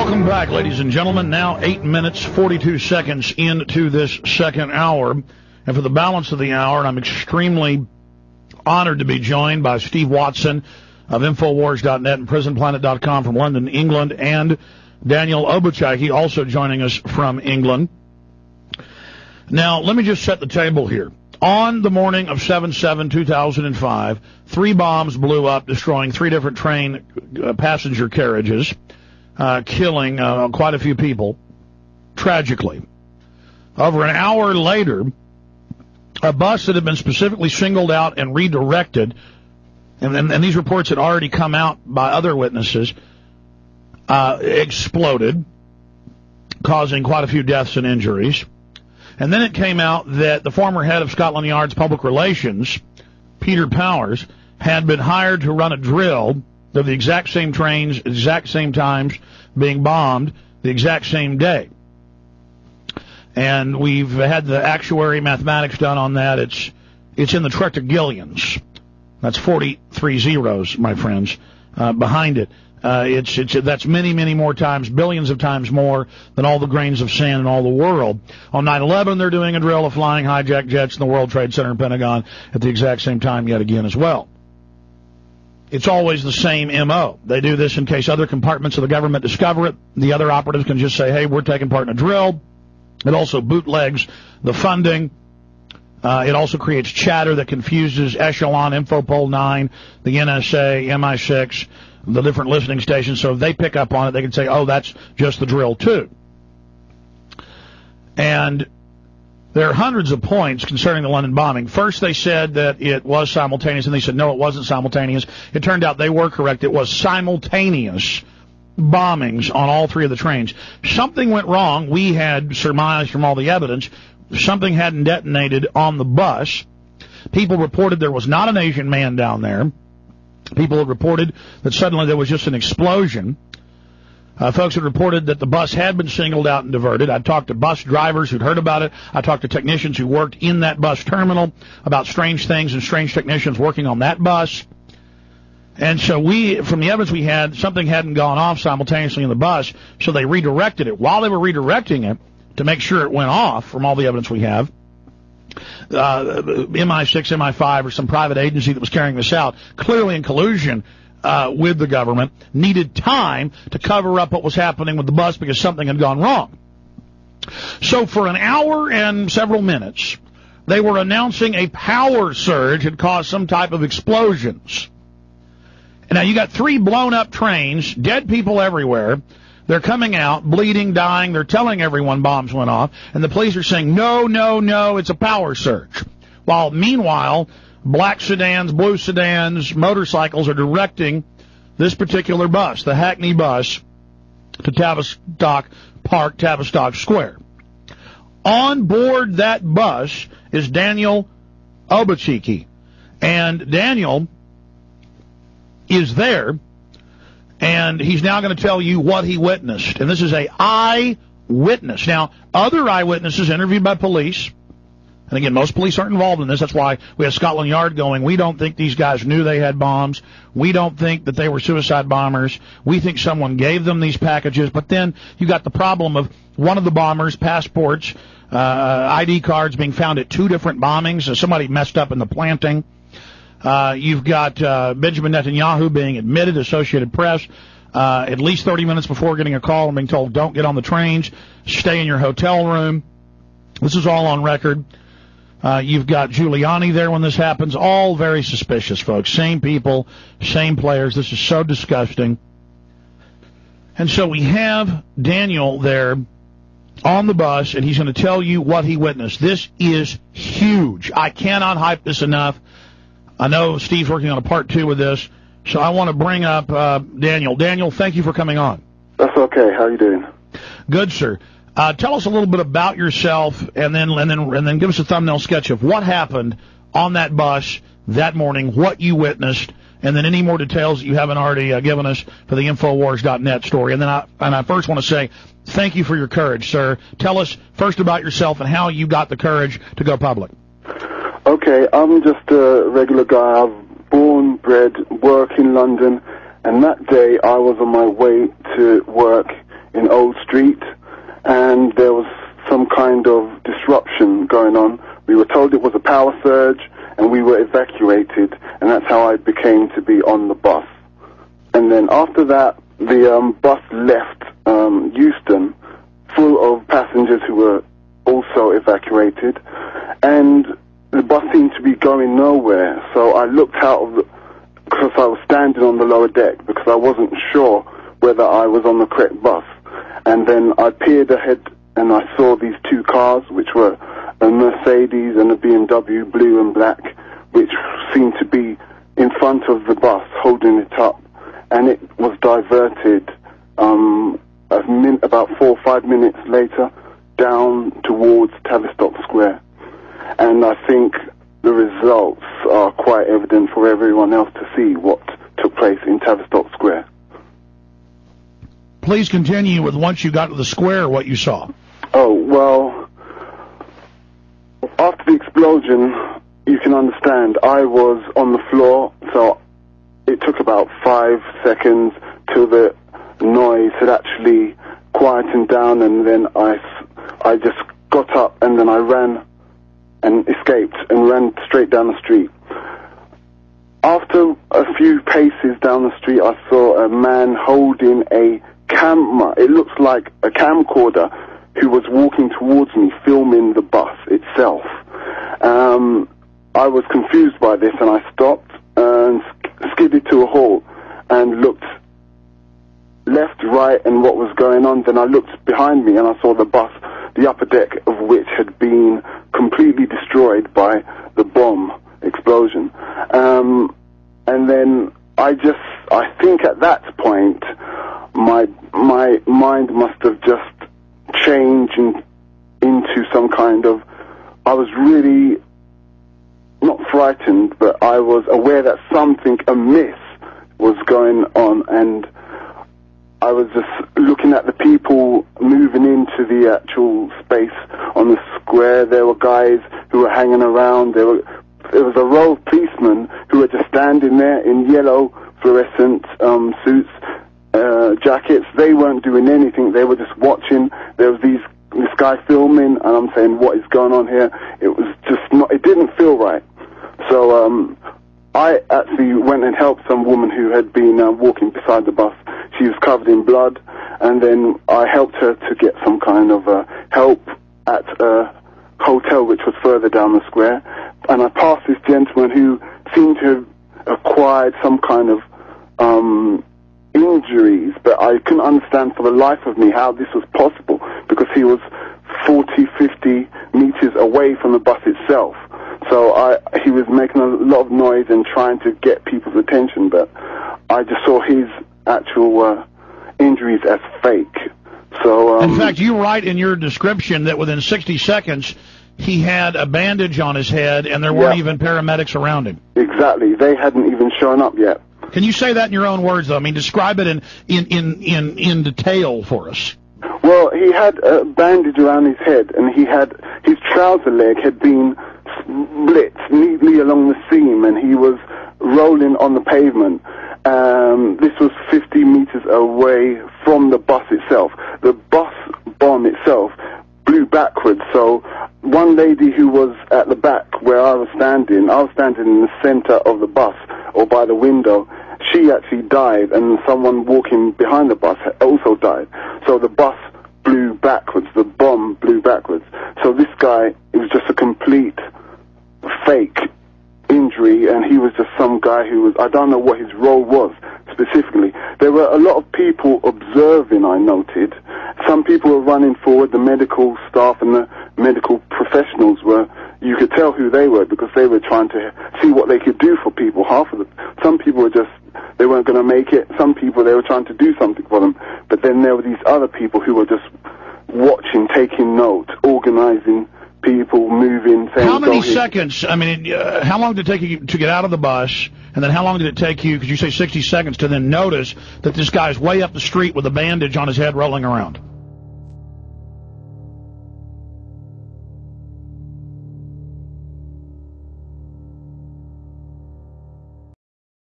Welcome back, ladies and gentlemen. Now 8 minutes, 42 seconds into this second hour. And for the balance of the hour, and I'm extremely honored to be joined by Steve Watson of Infowars.net and PrisonPlanet.com from London, England, and Daniel Obachike, also joining us from England. Now, let me just set the table here. On the morning of 7/7/2005, 3 bombs blew up, destroying 3 different train passenger carriages, killing quite a few people, tragically. Over an hour later, a bus that had been specifically singled out and redirected, and these reports had already come out by other witnesses, exploded, causing quite a few deaths and injuries. And then it came out that the former head of Scotland Yard's public relations, Peter Powers, had been hired to run a drill of the exact same trains, exact same times, being bombed the exact same day. And we've had the actuary mathematics done on that. It's in the trillions. That's 43 zeros, my friends, behind it. That's many, many more times, billions of times more than all the grains of sand in all the world. On 9/11, they're doing a drill of flying hijacked jets in the World Trade Center and Pentagon at the exact same time yet again as well. It's always the same M.O. They do this in case other compartments of the government discover it. The other operatives can just say, hey, we're taking part in a drill. It also bootlegs the funding. It also creates chatter that confuses Echelon, Infopol 9, the NSA, MI6, the different listening stations. So if they pick up on it, they can say, oh, that's just the drill too. And there are hundreds of points concerning the London bombing. First, they said that it was simultaneous, and they said, no, it wasn't simultaneous. It turned out they were correct. It was simultaneous bombings on all 3 of the trains. Something went wrong. We had surmised from all the evidence something hadn't detonated on the bus. People reported there was not an Asian man down there. People had reported that suddenly there was just an explosion. Folks had reported that the bus had been singled out and diverted. I talked to bus drivers who'd heard about it. I talked to technicians who worked in that bus terminal about strange things and strange technicians working on that bus. And so from the evidence we had, something hadn't gone off simultaneously in the bus, so they redirected it. While they were redirecting it, to make sure it went off, from all the evidence we have, MI6, MI5, or some private agency that was carrying this out, clearly in collusion with the government, needed time to cover up what was happening with the bus because something had gone wrong. So for an hour and several minutes, they were announcing a power surge had caused some type of explosions. And now you got 3 blown up trains, dead people everywhere. They're coming out, bleeding, dying. They're telling everyone bombs went off. And the police are saying, no, no, no, it's a power surge. While, meanwhile, black sedans, blue sedans, motorcycles are directing this particular bus, the Hackney bus, to Tavistock Park, Tavistock Square. On board that bus is Daniel Obachike. And Daniel is there. And he's now going to tell you what he witnessed. And this is an eyewitness. Now, other eyewitnesses interviewed by police, and again, most police aren't involved in this. That's why we have Scotland Yard going, we don't think these guys knew they had bombs. We don't think that they were suicide bombers. We think someone gave them these packages. But then you got the problem of one of the bombers' passports, ID cards being found at 2 different bombings. So somebody messed up in the planting. You've got Benjamin Netanyahu being admitted, Associated Press, at least 30 minutes before getting a call and being told, don't get on the trains, stay in your hotel room. This is all on record. You've got Giuliani there when this happens. All very suspicious, folks. Same people, same players. This is so disgusting. And so we have Daniel there on the bus, and he's going to tell you what he witnessed. This is huge. I cannot hype this enough. I know Steve's working on a part 2 with this, so I want to bring up Daniel. Daniel, thank you for coming on. That's okay. How are you doing? Good, sir. Tell us a little bit about yourself, and then give us a thumbnail sketch of what happened on that bus that morning, what you witnessed, and then any more details that you haven't already given us for the Infowars.net story. And then I first want to say thank you for your courage, sir. Tell us first about yourself and how you got the courage to go public. Okay, I'm just a regular guy. I've born, bred, work in London, and that day I was on my way to work in Old Street, and there was some kind of disruption going on. We were told it was a power surge, and we were evacuated, and that's how I became to be on the bus. And then after that, the bus left Euston, full of passengers who were also evacuated, and the bus seemed to be going nowhere. So I looked out of the, because I was standing on the lower deck, because I wasn't sure whether I was on the correct bus. And then I peered ahead, and I saw these two cars, which were a Mercedes and a BMW, blue and black, which seemed to be in front of the bus, holding it up. And it was diverted about 4 or 5 minutes later down towards Tavistock Square. And I think the results are quite evident for everyone else to see what took place in Tavistock Square. Please continue with once you got to the square, what you saw. Oh, well, after the explosion, you can understand, I was on the floor, so it took about 5 seconds till the noise had actually quietened down, and then I just got up, and then I ran and escaped and ran straight down the street. After a few paces down the street, I saw a man holding a camera. It looks like a camcorder, who was walking towards me, filming the bus itself. I was confused by this, and I stopped and skidded to a halt and looked left, right, and what was going on. Then I looked behind me, and I saw the bus, the upper deck of which had been completely destroyed by the bomb explosion. And then I think at that point, my mind must have just changed into some kind of, I was really not frightened, but I was aware that something amiss was going on, and I was just looking at the people moving into the actual space on the square. There were guys who were hanging around. There was a row of policemen who were just standing there in yellow fluorescent suits, jackets. They weren't doing anything. They were just watching. There was this guy filming, and I'm saying, what is going on here? It was just not, it didn't feel right. So I actually went and helped some woman who had been walking beside the bus. She was covered in blood, and then I helped her to get some kind of help at a hotel which was further down the square. And I passed this gentleman who seemed to have acquired some kind of injuries, but I couldn't understand for the life of me how this was possible, because he was 40, 50 meters away from the bus itself. So he was making a lot of noise and trying to get people's attention, but I just saw his actual injuries as fake. So in fact, you write in your description that within 60 seconds he had a bandage on his head and there weren't even paramedics around him. Exactly. They hadn't even shown up yet. Can you say that in your own words, though? I mean, describe it in detail for us. Well, he had a bandage around his head, and he had his trouser leg had been split neatly along the seam, and he was rolling on the pavement. This was 50 meters away from the bus itself. The bus bomb itself blew backwards, so one lady who was at the back where I was standing in the center of the bus, or by the window, she actually died, and someone walking behind the bus also died. So the bus blew backwards, the bomb blew backwards. So this guy, it was just a complete fake injury, and he was just some guy who was, I don't know what his role was specifically. There were a lot of people observing, I noted. Some people were running forward, the medical staff and the medical professionals were, you could tell who they were, because they were trying to see what they could do for people. Some people were just, they weren't going to make it. Some people, they were trying to do something for them. But then there were these other people who were just watching, taking note, organizing people, moving, saying... How many seconds, I mean, how long did it take you to get out of the bus, and then how long did it take you, because you say 60 seconds, to then notice that this guy's way up the street with a bandage on his head rolling around?